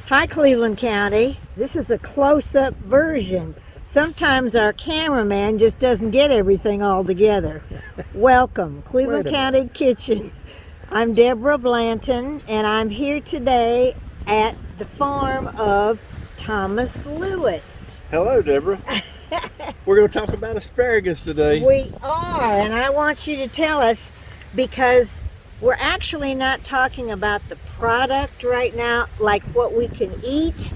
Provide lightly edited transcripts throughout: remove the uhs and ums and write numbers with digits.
Hi, Cleveland County. This is a close-up version. Sometimes our cameraman just doesn't get everything all together. Welcome, Cleveland County Kitchen. I'm Deborah Blanton, and I'm here today at the farm of Thomas Lewis. Hello, Deborah. We're going to talk about asparagus today. We are, and I want you to tell us, because we're actually not talking about the product right now, like what we can eat,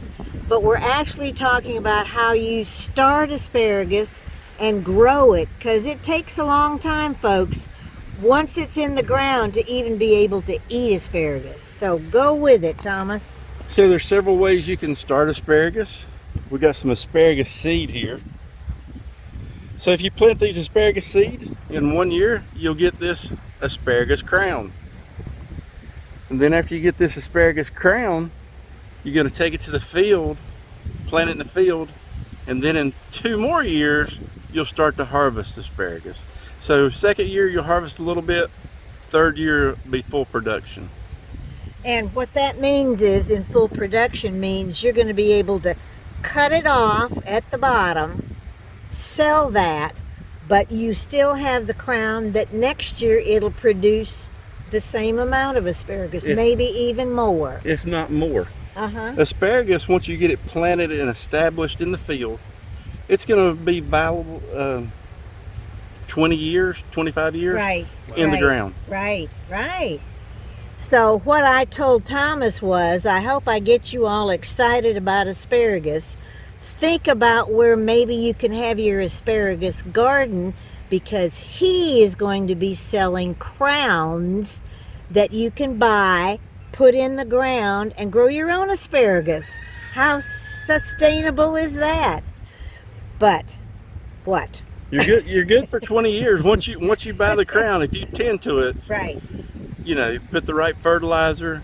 but we're actually talking about how you start asparagus and grow it, because it takes a long time, folks, once it's in the ground to even be able to eat asparagus. So go with it, Thomas. So there's several ways you can start asparagus. We got some asparagus seed here. So if you plant these asparagus seed, in 1 year, you'll get this asparagus crown. And then after you get this asparagus crown, you're going to take it to the field, plant it in the field, and then in 2 more years, you'll start to harvest asparagus. So second year, you'll harvest a little bit. Third year, will be full production. And what that means is, in full production means you're going to be able to cut it off at the bottom, sell that, but you still have the crown that next year it'll produce the same amount of asparagus, maybe even more. If not more. Asparagus, once you get it planted and established in the field, it's going to be valuable 20 years, 25 years in the ground. Right. So what I told Thomas was, I hope I get you all excited about asparagus. Think about where maybe you can have your asparagus garden, because he is going to be selling crowns that you can buy, put in the ground, and grow your own asparagus. How sustainable is that? But what? You're good for 20 years once you buy the crown. If you tend to it, you know, put the right fertilizer,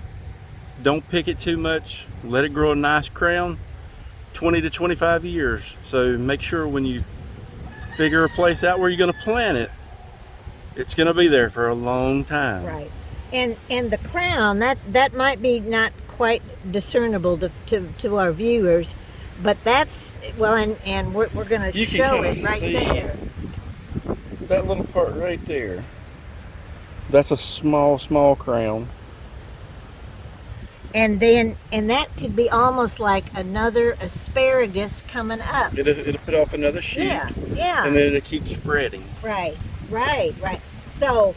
don't pick it too much, let it grow a nice crown, 20 to 25 years. So make sure when you figure a place out where you're going to plant it, it's going to be there for a long time. Right. And the crown, that might be not quite discernible to our viewers, but that's, well, and we're going to show it right there. That little part right there, that's a small crown. And that could be almost like another asparagus coming up. It'll put off another shoot. Yeah. And then it'll keep spreading. Right. So,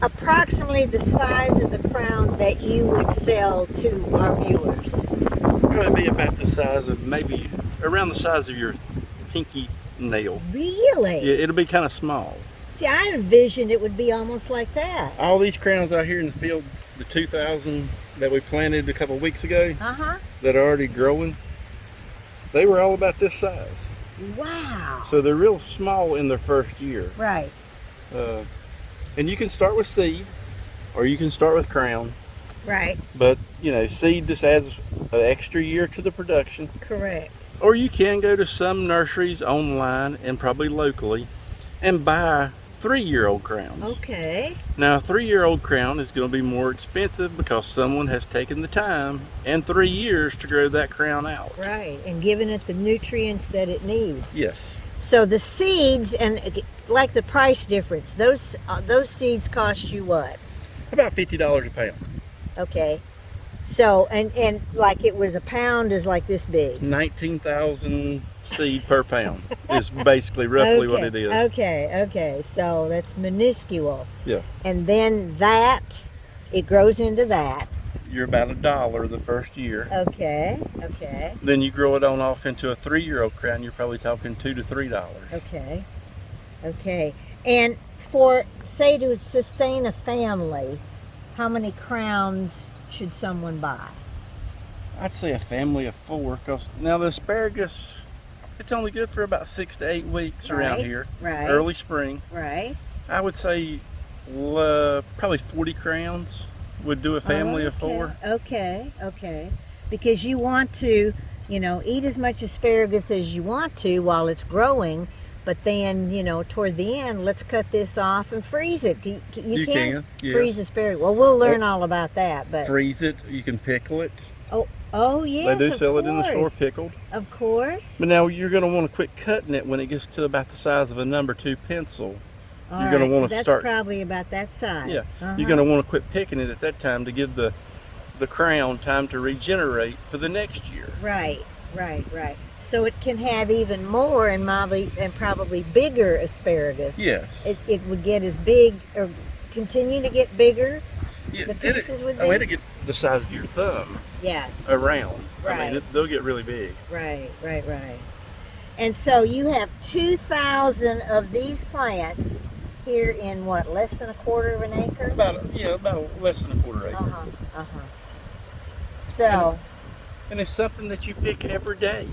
approximately the size of the crown that you would sell to our viewers? Probably be about the size of, maybe around the size of your pinky nail. Really? Yeah, it'll be kind of small. See, I envisioned it would be almost like that. All these crowns out here in the field, the 2,000 that we planted a couple of weeks ago, that are already growing, they were all about this size. Wow. So they're real small in their first year. Right. And you can start with seed, or you can start with crown. Right. But, you know, seed just adds an extra year to the production. Correct. Or you can go to some nurseries online and probably locally and buy 3-year-old crowns. Okay. Now, a 3-year-old crown is going to be more expensive because someone has taken the time and 3 years to grow that crown out. Right, and given it the nutrients that it needs. Yes. So the seeds, and like the price difference, those seeds cost you what? About $50 a pound. Okay. So, and like it was a pound is like this big. 19,000 seed per pound is basically roughly what it is. Okay. So that's minuscule. Yeah. And then it grows into that. You're about $1 the first year. Okay. Then you grow it on off into a 3-year-old crown. You're probably talking $2 to $3. Okay. And for, say, to sustain a family, how many crowns should someone buy? I'd say a family of 4, because now the asparagus, it's only good for about 6 to 8 weeks around here. Right. Early spring. Right. I would say probably 40 crowns would do a family of 4. Okay. Because you want to, eat as much asparagus as you want to while it's growing, But then, you know, toward the end, let's cut this off and freeze it. You can, yes. freeze asparagus. Well, we'll learn all about that. But freeze it. You can pickle it. Oh yes, they do sell it in the store pickled. Of course. But now you're going to want to quit cutting it when it gets to about the size of a number 2 pencil. You're going to want to start. That's probably about that size. Yeah. You're going to want to quit picking it at that time to give the crown time to regenerate for the next year. Right. So it can have even more and probably bigger asparagus. Yes. It would get as big or continue to get bigger. Yeah, the pieces would be. It'll get the size of your thumb. Yes. Around. Right. I mean, they'll get really big. Right. And so you have 2,000 of these plants here in what, less than a quarter of an acre? About less than a quarter acre. So. And it's something that you pick every day.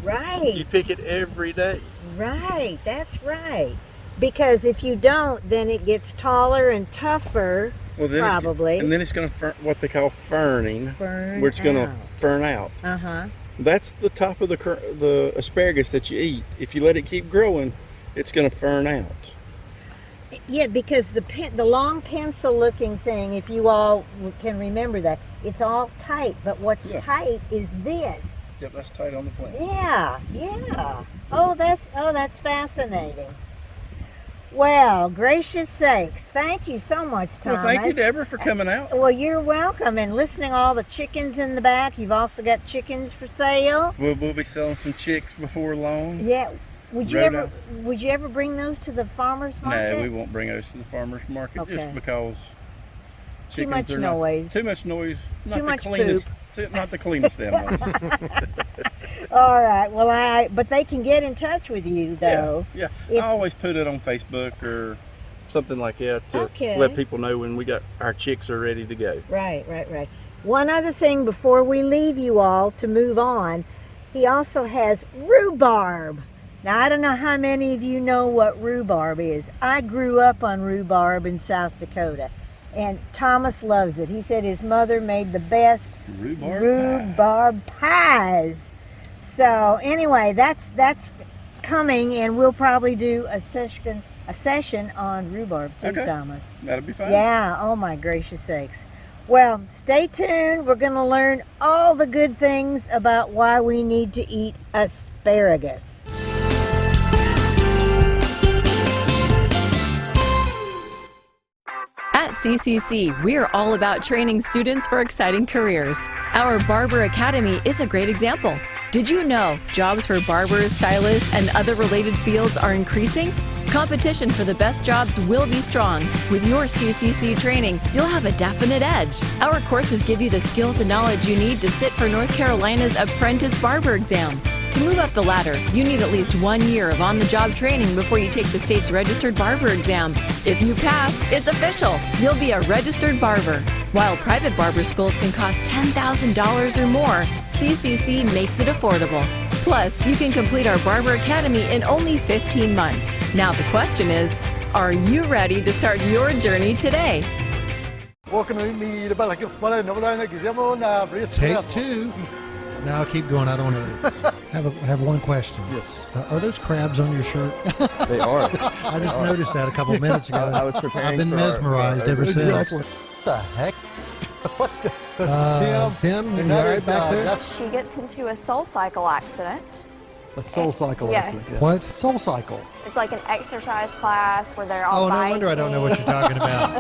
Right. You pick it every day. Right. That's right. Because if you don't, then it gets taller and tougher. Well, then probably. And then it's going to what they call ferning, where it's going to fern out. That's the top of the asparagus that you eat. If you let it keep growing, it's going to fern out. Yeah, because the long pencil-looking thing, if you all can remember that, it's all tight. But what's tight is this. Yep, that's tight on the plant. Yeah. Oh, that's fascinating. Well, gracious sakes, thank you so much, Thomas. Well, thank you, Deborah, for coming out. Well, you're welcome. And listening to all the chickens in the back. You've also got chickens for sale. We'll be selling some chicks before long. Yeah. Would you ever bring those to the farmer's market? No, we won't bring those to the farmer's market just because too much noise. Too much noise. Too much poop. Not the cleanest animals. All right. Well, but they can get in touch with you, though. Yeah. I always put it on Facebook or something like that to let people know when our chicks are ready to go. Right. One other thing before we leave you all to move on, he also has rhubarb. Now, I don't know how many of you know what rhubarb is. I grew up on rhubarb in South Dakota. And Thomas loves it. He said his mother made the best rhubarb pies. So anyway, that's coming, and we'll probably do a session on rhubarb too, Thomas. That'll be fun. Yeah. Oh my gracious sakes. Well, stay tuned. We're going to learn all the good things about why we need to eat asparagus. At CCC, we're all about training students for exciting careers. Our Barber Academy is a great example. Did you know jobs for barbers, stylists, and other related fields are increasing? Competition for the best jobs will be strong. With your CCC training, you'll have a definite edge. Our courses give you the skills and knowledge you need to sit for North Carolina's Apprentice Barber exam. To move up the ladder, you need at least 1 year of on-the-job training before you take the state's registered barber exam. If you pass, it's official. You'll be a registered barber. While private barber schools can cost $10,000 or more, CCC makes it affordable. Plus, you can complete our Barber Academy in only 15 months. Now the question is, are you ready to start your journey today? Take two. Now keep going. I don't know. Have one question. Yes. Are those crabs on your shirt? They are. I just noticed that a couple of minutes ago. I was preparing. I've been mesmerized ever since. What the heck? Tim, you all right back there? She gets into a soul cycle accident. A soul cycle Yes. accident. Yeah. What? Soul cycle. It's like an exercise class where they're all Oh, no wonder I don't know what you're talking about.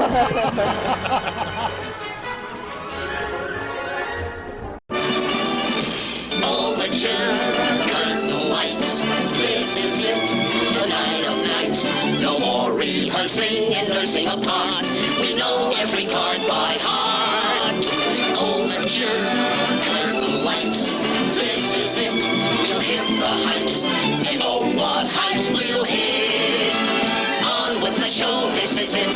Curtain lights, this is it, the night of nights. No more rehearsing and nursing a part. We know every card by heart. Overture, curtain lights, this is it. We'll hit the heights, and oh, what heights we'll hit. On with the show, this is it.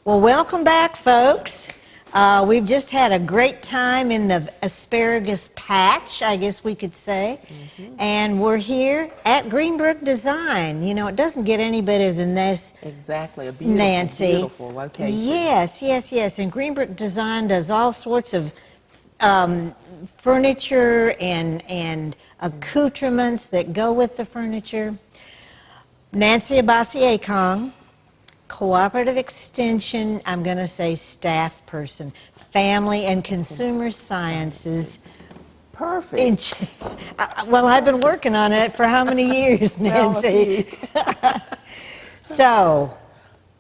Well, welcome back, folks. We've just had a great time in the asparagus patch, I guess we could say. And we're here at Greenbrook Design. You know, it doesn't get any better than this, Exactly, a beautiful, Nancy. beautiful location. Yes, yes, yes. And Greenbrook Design does all sorts of furniture and accoutrements that go with the furniture. Nancy Abasi-Akong, Cooperative Extension, I'm going to say staff person, Family and Consumer Sciences. Perfect. Well, I've been working on it for how many years, Well, a Nancy? So,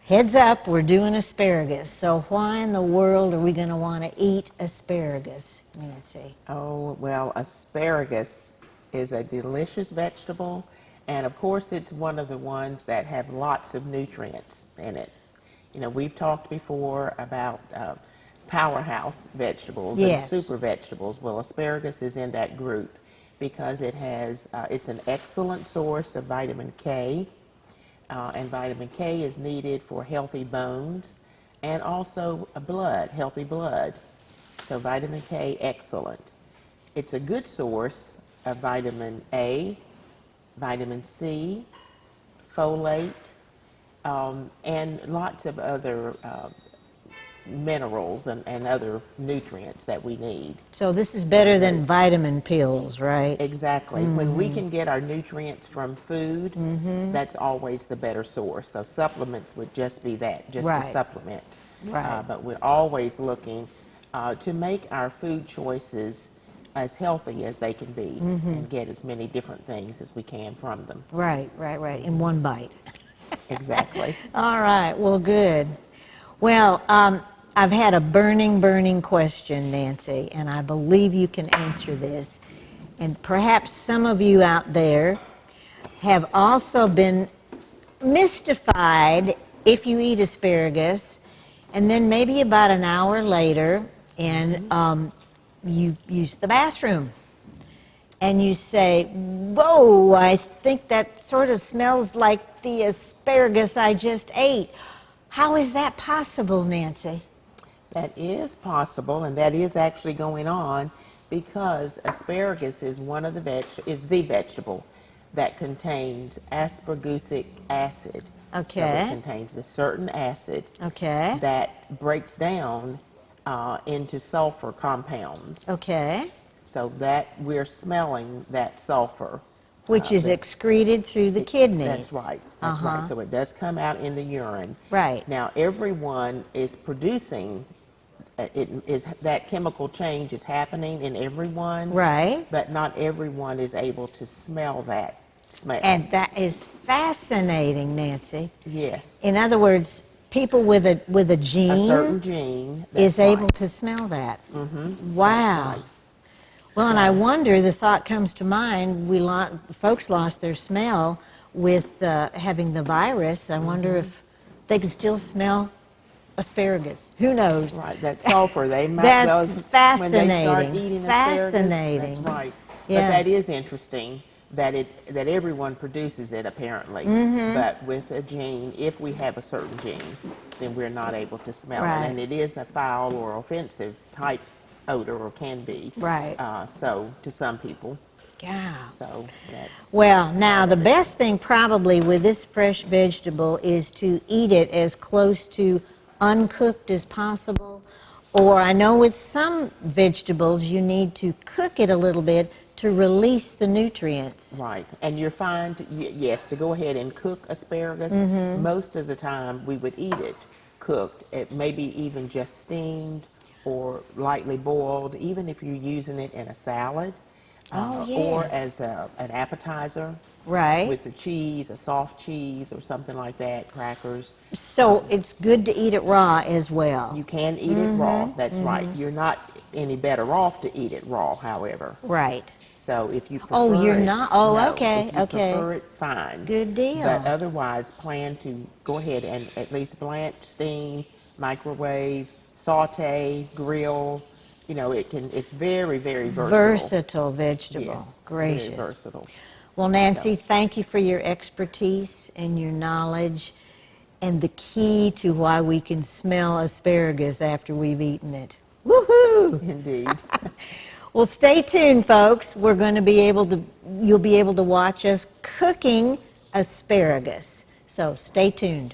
heads up, we're doing asparagus. So why in the world are we going to want to eat asparagus, Nancy? Oh, well, asparagus is a delicious vegetable, and of course it's one of the ones that have lots of nutrients in it. You know, we've talked before about powerhouse vegetables Yes. and super vegetables. Well, asparagus is in that group because it has, it's an excellent source of vitamin K, and vitamin K is needed for healthy bones and also blood, healthy blood. So vitamin K, excellent. It's a good source of vitamin A, vitamin C, folate, and lots of other minerals and other nutrients that we need. So this is better than vitamin pills, right? Exactly. When we can get our nutrients from food, that's always the better source. So supplements would just be that, just Right. a supplement. Right. But we're always looking to make our food choices as healthy as they can be and get as many different things as we can from them. Right, right, right, in one bite. Exactly. All right, well, good. Well, I've had a burning question, Nancy, and I believe you can answer this. And perhaps some of you out there have also been mystified if you eat asparagus, and then maybe about an hour later, and you use the bathroom, and you say, whoa, I think that sort of smells like the asparagus I just ate. How is that possible, Nancy? That is possible, and that is actually going on because asparagus is one of the the vegetable that contains asparagosic acid. Okay. So it contains a certain acid Okay. that breaks down into sulfur compounds. Okay. So that we're smelling that sulfur. Which is excreted through the kidneys. That's right. That's right. So it does come out in the urine. Right. Now everyone is producing. That chemical change is happening in everyone. Right. But not everyone is able to smell that smell. And that is fascinating, Nancy. Yes. In other words, people with a A certain gene gene is that's able right. to smell that. Mm-hmm. Wow. That's right. Well, and I wonder, the thought comes to mind, folks lost their smell with having the virus. I wonder if they could still smell asparagus. Who knows? Right, that sulfur, they might That's when they start fascinating. eating Fascinating. asparagus. That's right. Yes. But that is interesting that everyone produces it apparently. But with a gene, if we have a certain gene, then we're not able to smell Right. it. And it is a foul or offensive type odor, or can be. Right. So to some people. Yeah. So that's Well, now the best thing probably with this fresh vegetable is to eat it as close to uncooked as possible. Or I know with some vegetables you need to cook it a little bit to release the nutrients. right. And you're fine to, yes, to go ahead and cook asparagus. Most of the time we would eat it cooked, it maybe even just steamed or lightly boiled, even if you're using it in a salad. Oh, yeah. Or as an appetizer Right. with the cheese, a soft cheese or something like that, crackers. So it's good to eat it raw as well. You can eat it raw, that's right. You're not any better off to eat it raw, however. Right. So if you prefer Oh, you're it, not? Oh, no. okay, If you okay. prefer it, fine. Good deal. But otherwise, plan to go ahead and at least blanch, steam, microwave, saute, grill. You know, it's very, very versatile. Versatile vegetable. Yes, Gracious. very versatile. Well, Nancy, thank you for your expertise and your knowledge. and the key to why we can smell asparagus after we've eaten it. Woohoo! Indeed. Well, stay tuned, folks. You'll be able to watch us cooking asparagus. So stay tuned.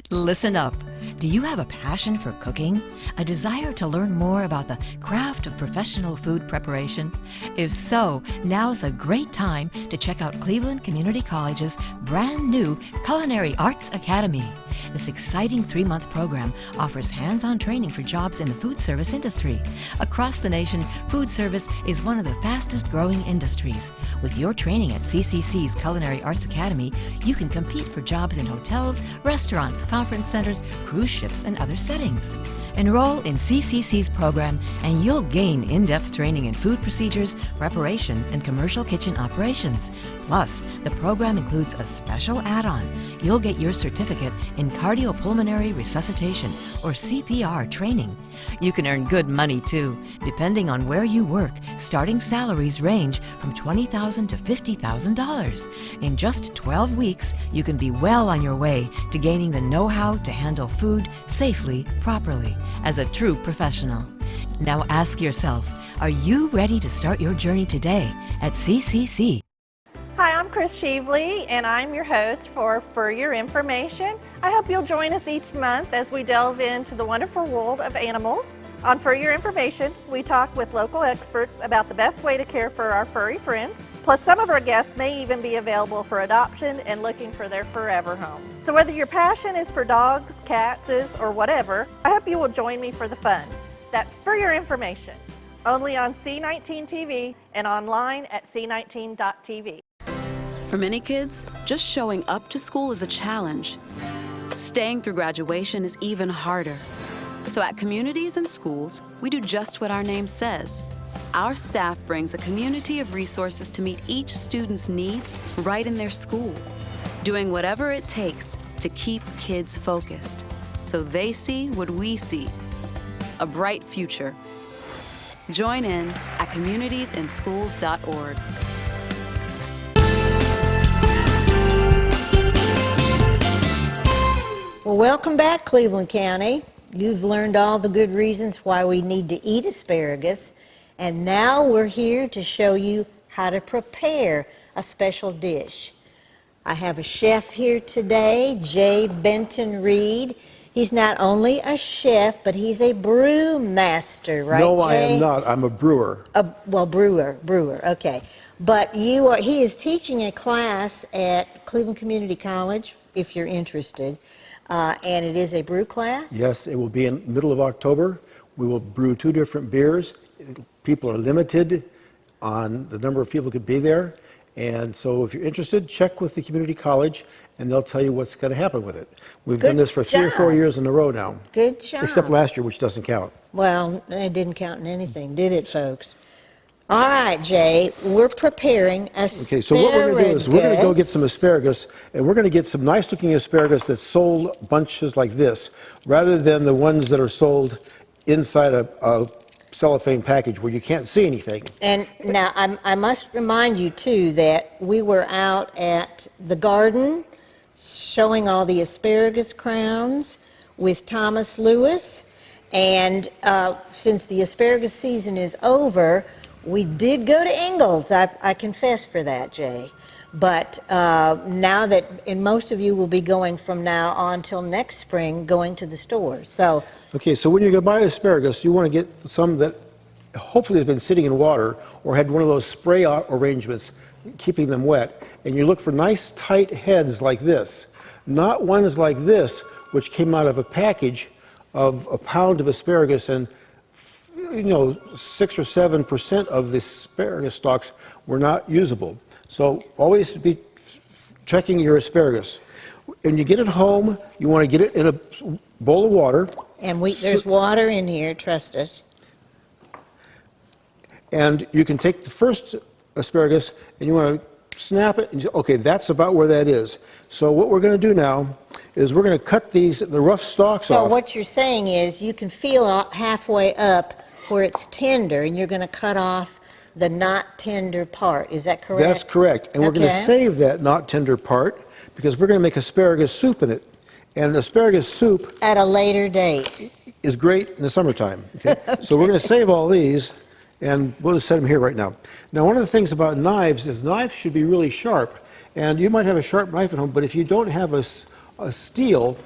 Listen up. Do you have a passion for cooking? A desire to learn more about the craft of professional food preparation? If so, now's a great time to check out Cleveland Community College's brand new Culinary Arts Academy. This exciting 3-month program offers hands-on training for jobs in the food service industry. Across the nation, food service is one of the fastest growing industries. With your training at CCC's Culinary Arts Academy, you can compete for jobs in hotels, restaurants, conference centers, cruise ships, and other settings. Enroll in CCC's program and you'll gain in-depth training in food procedures, preparation, and commercial kitchen operations. Plus, the program includes a special add-on. You'll get your certificate in cardiopulmonary resuscitation, or CPR training. You can earn good money too. Depending on where you work, starting salaries range from $20,000 to $50,000. In just 12 weeks, you can be well on your way to gaining the know-how to handle food safely, properly, as a true professional. Now ask yourself, are you ready to start your journey today at CCC? Hi, I'm Chris Sheevely, and I'm your host for Your Information. I hope you'll join us each month as we delve into the wonderful world of animals. On For Your Information, we talk with local experts about the best way to care for our furry friends. Plus, some of our guests may even be available for adoption and looking for their forever home. So whether your passion is for dogs, cats, or whatever, I hope you will join me for the fun. That's For Your Information, only on C19 TV and online at c19.tv. For many kids, just showing up to school is a challenge. Staying through graduation is even harder. So at communities and schools, we do just what our name says. Our staff brings a community of resources to meet each student's needs right in their school, doing whatever it takes to keep kids focused, so they see what we see, a bright future. Join in at communitiesandschools.org. Well, welcome back, Cleveland County. You've learned all the good reasons why we need to eat asparagus, and now we're here to show you how to prepare a special dish. I have a chef here today, Jay Benton Reed. He's not only a chef, but he's a brew master, right, No, Jay? I am not. I'm a brewer. Brewer, okay. But he is teaching a class at Cleveland Community College, if you're interested. And it is a brew class? Yes, it will be in the middle of October. We will brew 2 different beers. People are limited on the number of people who could be there. And so if you're interested, check with the community college and they'll tell you what's going to happen with it. We've done this for 3 or 4 years in a row now. Good job. Except last year, which doesn't count. Well, it didn't count in anything, did it, folks? All right, Jay, we're preparing asparagus. Okay, so what we're going to do is we're going to go get some asparagus, and we're going to get some nice-looking asparagus that's sold bunches like this, rather than the ones that are sold inside a cellophane package where you can't see anything. And now, I must remind you, too, that we were out at the garden showing all the asparagus crowns with Thomas Lewis, and since the asparagus season is over, we did go to Ingalls. I confess for that, Jay. But now and most of you will be going from now on till next spring, going to the store. So. Okay, so when you're going to buy asparagus, you want to get some that hopefully has been sitting in water or had one of those spray arrangements keeping them wet. And you look for nice tight heads like this, not ones like this, which came out of a package of a pound of asparagus, and 6 or 7% of the asparagus stalks were not usable. So always be checking your asparagus. When you get it home, you want to get it in a bowl of water. And there's water in here, trust us. And you can take the first asparagus and you want to snap it. And okay, that's about where that is. So what we're going to do now is we're going to cut the rough stalks off. So what you're saying is you can feel halfway up where it's tender, and you're going to cut off the not tender part. Is that correct? That's correct. And we're going to Okay. save that not tender part because we're going to make asparagus soup in it. And asparagus soup At a later date. is great in the summertime. Okay? So we're going to save all these, and we'll just set them here right now. Now, one of the things about knives is knives should be really sharp. And you might have a sharp knife at home, but if you don't have a steel,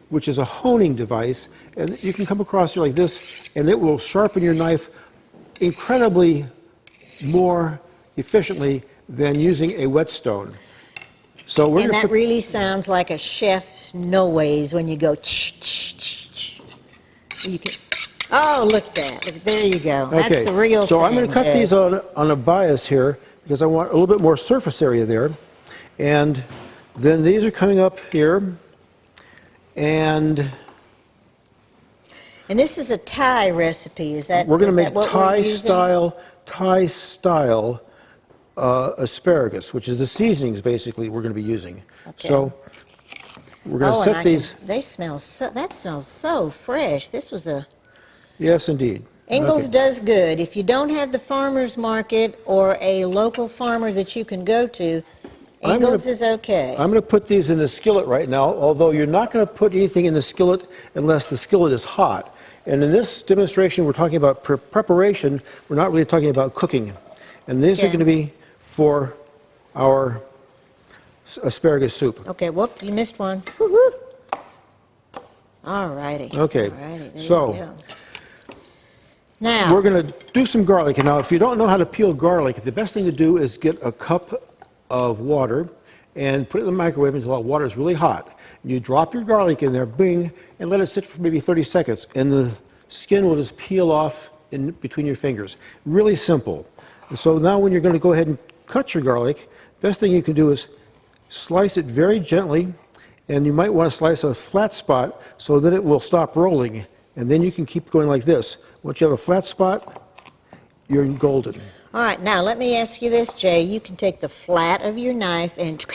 which is a honing device, and you can come across here like this, and it will sharpen your knife incredibly more efficiently than using a whetstone. So we're And going to that put, really sounds like a chef's noise when you go ch. You can. Oh, look at that. There you go. That's okay. the real So thing. I'm going to cut Jay. these on a bias here because I want a little bit more surface area there. And then these are coming up here. And this is a Thai recipe. Is that we're going to is make that what we're using? Thai style asparagus, which is the seasonings basically we're going to be using. Okay. So we're going to and set I these. They smell so. That smells so fresh. This was a. Yes, indeed. Ingles Okay. does good. If you don't have the farmer's market or a local farmer that you can go to, I'm Ingles gonna- is okay. I'm going to put these in the skillet right now, although you're not going to put anything in the skillet unless the skillet is hot. And in this demonstration, we're talking about preparation. We're not really talking about cooking. And these are Okay. going to be for our asparagus soup. Okay, whoop, you missed one. Woo-hoo. All righty. Okay, All righty, there so- you go. Now, We're going to do some garlic. And now, if you don't know how to peel garlic, the best thing to do is get a cup of water and put it in the microwave until that water is really hot. You drop your garlic in there, bing, and let it sit for maybe 30 seconds. And the skin will just peel off in between your fingers. Really simple. And so now when you're going to go ahead and cut your garlic, best thing you can do is slice it very gently. And you might want to slice a flat spot so that it will stop rolling. And then you can keep going like this. Once you have a flat spot, you're golden. all right, now let me ask you this, Jay. You can take the flat of your knife and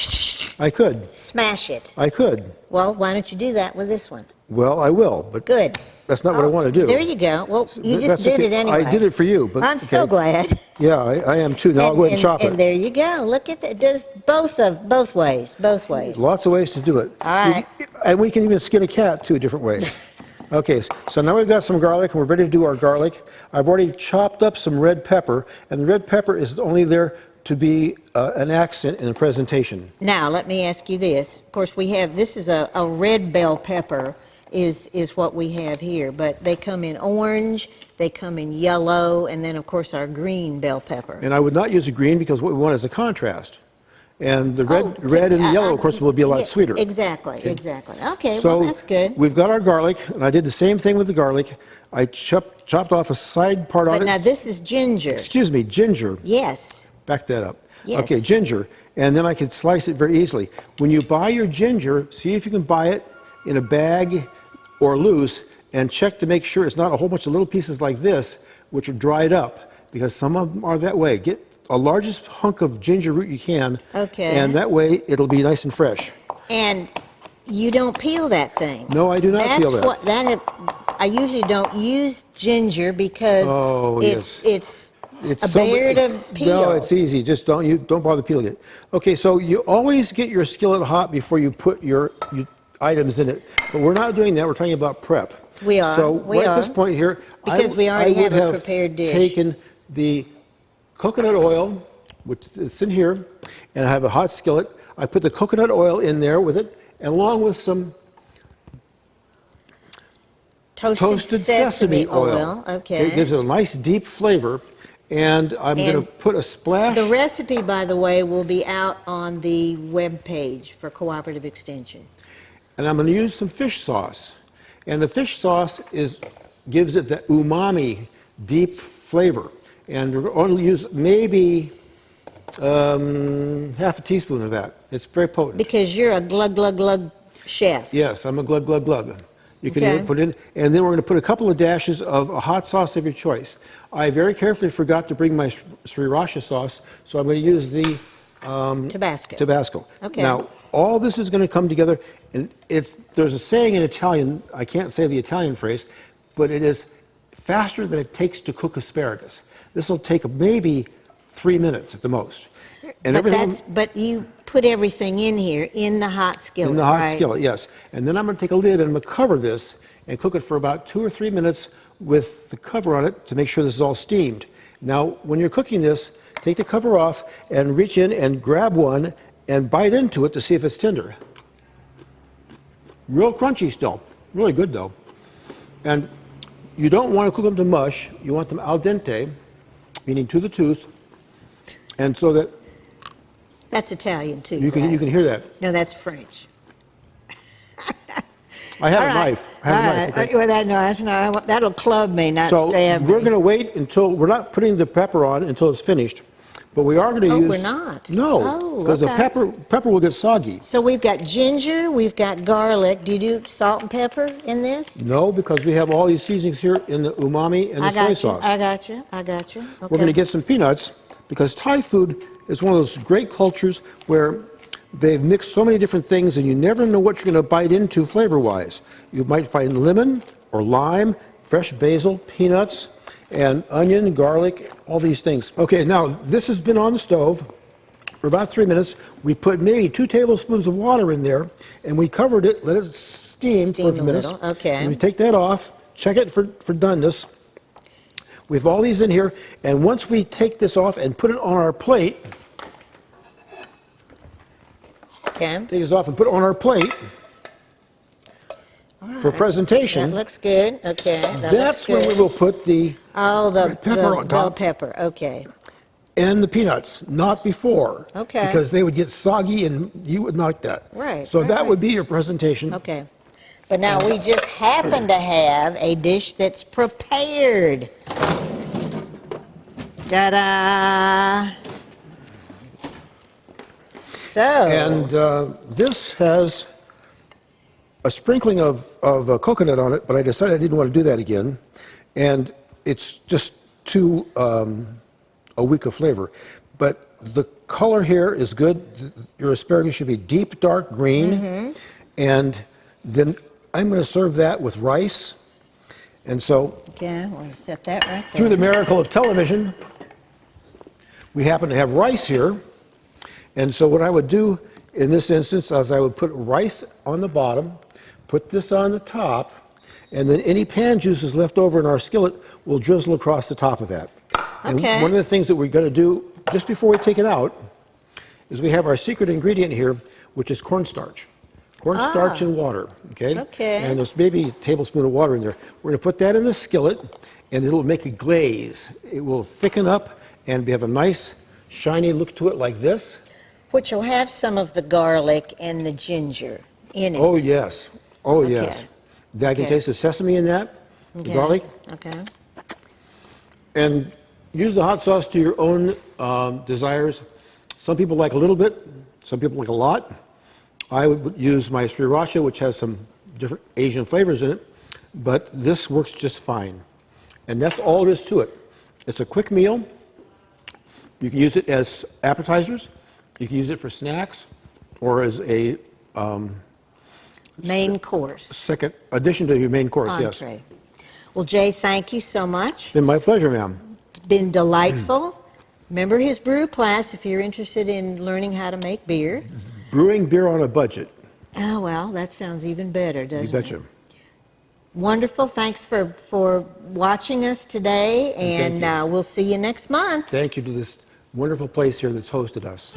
I could. smash it. I could. Well, why don't you do that with this one? Well, I will, but Good. that's not what I want to do. There you go. Well, you just That's did okay. it anyway. I did it for you, but I'm so okay. glad. Yeah, I am too. Now I'll go ahead and chop and it. there you go. Look at that. It does both ways. Both ways. Lots of ways to do it. All right. And we can even skin a cat too, different ways. Okay, so now we've got some garlic and we're ready to do our garlic. I've already chopped up some red pepper, and the red pepper is only there to be an accent in the presentation. Now, let me ask you this. Of course, we have, this is a red bell pepper is what we have here, but they come in orange, they come in yellow, and then, of course, our green bell pepper. And I would not use a green because what we want is a contrast. And the red and the yellow, of course, will be a lot yeah, sweeter. Exactly, exactly. Okay, So well, that's good. we've got our garlic, and I did the same thing with the garlic. I chopped off a side part on But it. now this is ginger. Excuse me, ginger. Yes. Back that up. Yes. Okay, ginger. And then I can slice it very easily. When you buy your ginger, see if you can buy it in a bag or loose, and check to make sure it's not a whole bunch of little pieces like this, which are dried up, because some of them are that way. Get a largest hunk of ginger root you can, Okay. and that way it'll be nice and fresh. And you don't peel that thing. No, I do not That's peel that. what I usually don't use ginger because Oh, it's It's a so- bear to peel. No, it's easy. Just don't bother peeling it. Okay, so you always get your skillet hot before you put your items in it. But we're not doing that. We're talking about prep. We are. So We right at are. this point here, Because we already I would have a prepared dish. taken the coconut oil, which is in here, and I have a hot skillet. I put the coconut oil in there with it, along with some toasted sesame oil. Okay. It gives it a nice deep flavor. And I'm going to put a splash. The recipe, by the way, will be out on the web page for Cooperative Extension. And I'm going to use some fish sauce. And the fish sauce gives it the umami, deep flavor. And we're going to use maybe half a teaspoon of that. It's very potent. Because you're a glug, glug, glug chef. Yes, I'm a glug, glug, glug. You can Okay. even put in, and then we're going to put a couple of dashes of a hot sauce of your choice. I very carefully forgot to bring my sriracha sauce, so I'm going to use the Tabasco. Okay. Now, all this is going to come together, and there's a saying in Italian, I can't say the Italian phrase, but it is faster than it takes to cook asparagus. This will take maybe 3 minutes at the most. And But you put everything in here in the hot skillet, in the hot right? skillet, yes. And then I'm going to take a lid and I'm going to cover this and cook it for about 2 or 3 minutes with the cover on it to make sure this is all steamed. Now, when you're cooking this, take the cover off and reach in and grab one and bite into it to see if it's tender. Real crunchy still. Really good, though. And you don't want to cook them to mush. You want them al dente, meaning to the tooth, and so that That's Italian too. you can hear that. No, that's French. I have All a right. knife. I have a knife. Okay? Well, that'll club me, not So stab me. we're going to wait until we're not putting the pepper on until it's finished, but we are going to use. Oh, we're not? No, Oh, because okay. the pepper will get soggy. So we've got ginger, we've got garlic. Do you do salt and pepper in this? No, because we have all these seasonings here in the umami and the soy sauce. I got you. Okay. We're going to get some peanuts because Thai food is one of those great cultures where they've mixed so many different things and you never know what you're going to bite into flavor-wise. You might find lemon or lime, fresh basil, peanuts, and onion, garlic, all these things. Okay, now this has been on the stove for about 3 minutes. We put maybe 2 tablespoons of water in there and we covered it, let it steam for a few minutes. Little, okay. And we take that off, check it for doneness. We have all these in here, and once we take this off and put it on our plate, Okay. take this off and put it on our plate for presentation, That looks good. Okay. That that's looks when good. we will put the the pepper on bell top. pepper. Okay. and the peanuts, not before. Okay. Because they would get soggy and you would not like that. Right, So right, that right. would be your presentation. Okay. But now we just happen to have a dish that's prepared. Ta-da! So. And this has a sprinkling of coconut on it, but I decided I didn't want to do that again. And it's just too a weak of flavor. But the color here is good. Your asparagus should be deep dark green. And then I'm going to serve that with rice. And so, Okay, we'll set that right there. through the miracle of television, we happen to have rice here. And so what I would do in this instance is I would put rice on the bottom, put this on the top, and then any pan juices left over in our skillet will drizzle across the top of that. And Okay. one of the things that we're going to do just before we take it out is we have our secret ingredient here, which is cornstarch. Cornstarch and water, okay? Okay. And there's maybe a tablespoon of water in there. We're going to put that in the skillet, and it'll make a glaze. It will thicken up and have a nice, shiny look to it like this. Which will have some of the garlic and the ginger in it. Oh, yes. Oh, Okay. yes. I can Okay. taste the sesame in that, the Okay. garlic. Okay. And use the hot sauce to your own desires. Some people like a little bit, some people like a lot. I would use my sriracha, which has some different Asian flavors in it, but this works just fine. And that's all there is to it. It's a quick meal. You can use it as appetizers. You can use it for snacks or as a Main course. second addition to your main course, yes. Entree. Well, Jay, thank you so much. Been my pleasure, ma'am. It's been delightful. Remember his brew class if you're interested in learning how to make beer. Brewing beer on a budget. Oh, well, that sounds even better, doesn't You it? betcha. Wonderful. Thanks for watching us today, and thank you. we'll see you next month. Thank you to this wonderful place here that's hosted us.